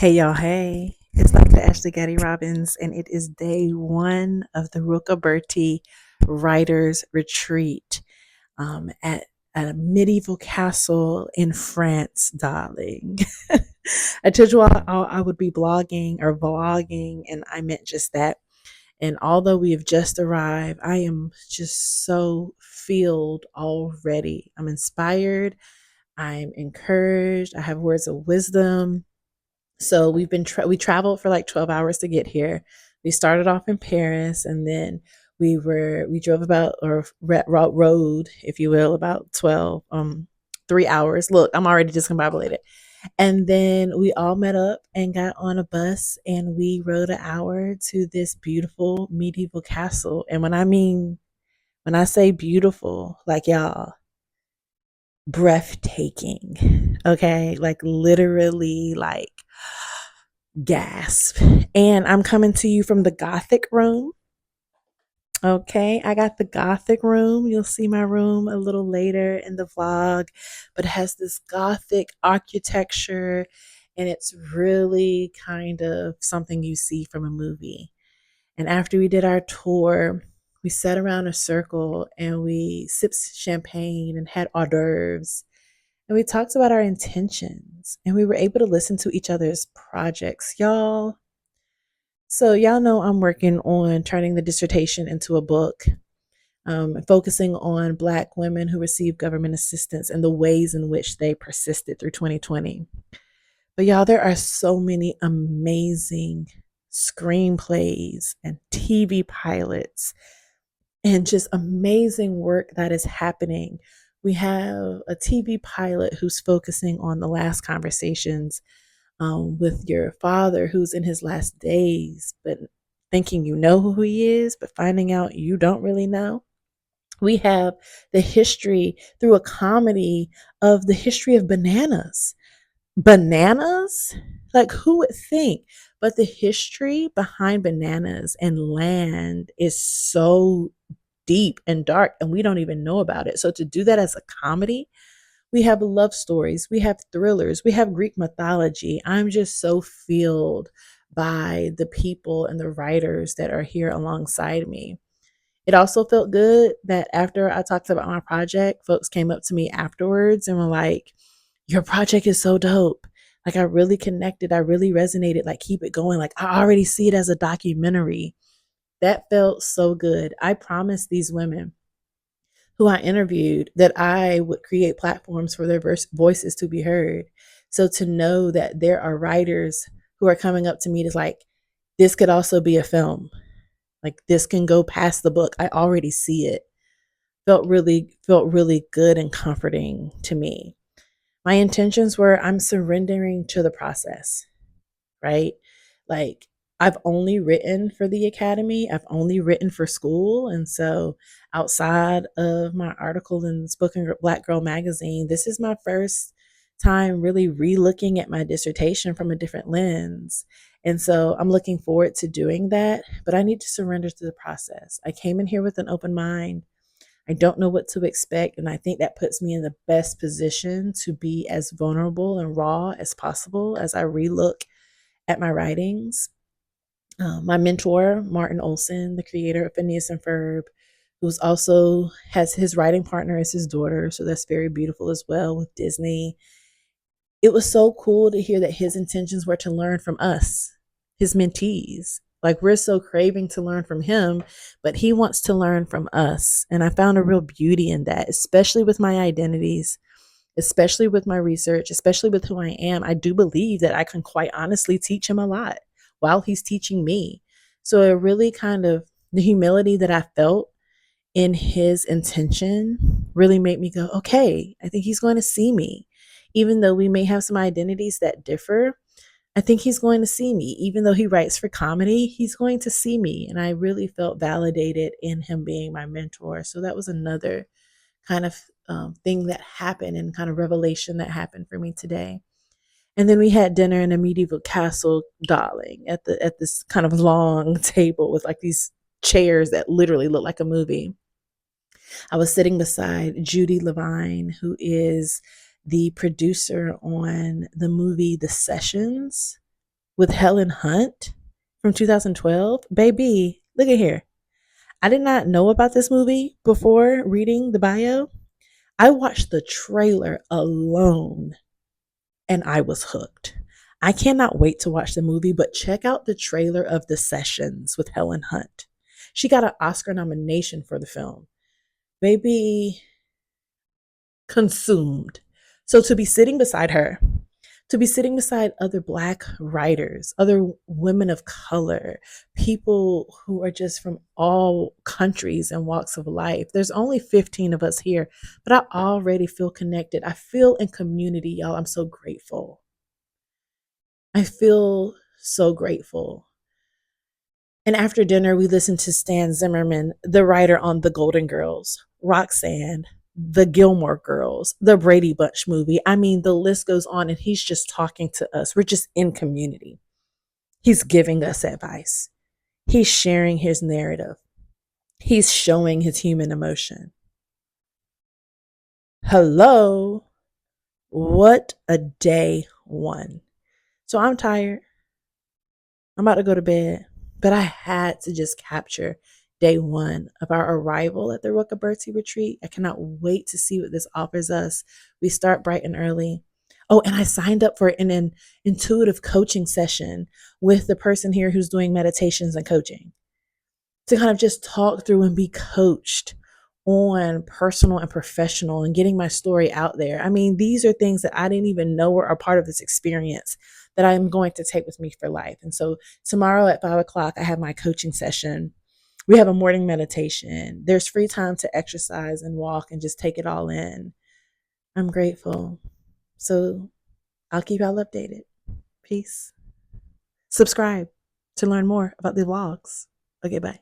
Hey y'all, hey. It's Dr. Ashley Gaddy Robbins, and it is day one of the Rocaberti Writers Retreat at a medieval castle in France, darling. I told you I would be blogging or vlogging, and I meant just that. And although we have just arrived, I am just so filled already. I'm inspired, I'm encouraged, I have words of wisdom. So we traveled for like 12 hours to get here. We started off in Paris, and then we drove about, or rode, if you will, about 12 3 hours. Look, I'm already discombobulated. And then we all met up and got on a bus, and we rode an hour to this beautiful medieval castle. And when I say beautiful, like y'all, breathtaking. Okay? Like literally, like gasp. And I'm coming to you from the Gothic room. Okay, I got the Gothic room. You'll see my room a little later in the vlog, but it has this Gothic architecture, and it's really kind of something you see from a movie. And after we did our tour, we sat around a circle and we sipped champagne and had hors d'oeuvres. And we talked about our intentions, and we were able to listen to each other's projects. Y'all know I'm working on turning the dissertation into a book, focusing on Black women who receive government assistance and the ways in which they persisted through 2020. But y'all, there are so many amazing screenplays and TV pilots and just amazing work that is happening. We have a TV pilot who's focusing on the last conversations with your father who's in his last days, but thinking you know who he is, but finding out you don't really know. We have the history through a comedy of the history of bananas. Bananas? Like, who would think? But the history behind bananas and land is so deep and dark, and we don't even know about it. So to do that as a comedy, we have love stories, we have thrillers, we have Greek mythology. I'm just so filled by the people and the writers that are here alongside me. It also felt good that after I talked about my project, folks came up to me afterwards and were like, "Your project is so dope. Like, I really connected, I really resonated. Like, keep it going. Like, I already see it as a documentary." That felt so good. I promised these women who I interviewed that I would create platforms for their voices to be heard. So to know that there are writers who are coming up to me to like, this could also be a film. Like, this can go past the book. I already see it. Felt really good and comforting to me. My intentions were, I'm surrendering to the process, right? Like, I've only written for the academy, I've only written for school. And so, outside of my article in Spoken Black Girl magazine, this is my first time really re looking at my dissertation from a different lens. And so, I'm looking forward to doing that, but I need to surrender to the process. I came in here with an open mind. I don't know what to expect. And I think that puts me in the best position to be as vulnerable and raw as possible as I relook at my writings. My mentor, Martin Olson, the creator of Phineas and Ferb, who's also has his writing partner as his daughter. So that's very beautiful as well with Disney. It was so cool to hear that his intentions were to learn from us, his mentees. Like, we're so craving to learn from him, but he wants to learn from us. And I found a real beauty in that, especially with my identities, especially with my research, especially with who I am. I do believe that I can quite honestly teach him a lot while he's teaching me. So it really kind of, the humility that I felt in his intention really made me go, okay, I think he's going to see me. Even though we may have some identities that differ, I think he's going to see me. Even though he writes for comedy, he's going to see me. And I really felt validated in him being my mentor. So that was another kind of thing that happened, and kind of revelation that happened for me today. And then we had dinner in a medieval castle, darling, at this kind of long table with like these chairs that literally look like a movie. I was sitting beside Judy Levine, who is the producer on the movie The Sessions. with Helen Hunt from 2012. Baby, look at here. I did not know about this movie before reading the bio. I watched the trailer alone and I was hooked. I cannot wait to watch the movie, but check out the trailer of The Sessions with Helen Hunt. She got an Oscar nomination for the film. Baby, consumed. So to be sitting beside her, to be sitting beside other Black writers, other women of color, people who are just from all countries and walks of life. There's only 15 of us here, but I already feel connected. I feel in community, y'all. I'm so grateful. I feel so grateful. And after dinner, we listened to Stan Zimmerman, the writer on The Golden Girls, Roxanne, The Gilmore Girls, the Brady Bunch movie. I mean, the list goes on, and he's just talking to us. We're just in community. He's giving us advice, he's sharing his narrative, he's showing his human emotion. Hello, what a day one. So I'm tired. I'm about to go to bed, but I had to just capture day one of our arrival at the Rocaberti retreat. I cannot wait to see what this offers us. We start bright and early. Oh, and I signed up for an intuitive coaching session with the person here who's doing meditations and coaching to kind of just talk through and be coached on personal and professional and getting my story out there. I mean, these are things that I didn't even know were a part of this experience that I'm going to take with me for life. And so tomorrow at 5 o'clock, I have my coaching session. We have a morning meditation. There's free time to exercise and walk and just take it all in. I'm grateful. So I'll keep y'all updated. Peace. Subscribe to learn more about the vlogs. Okay, bye.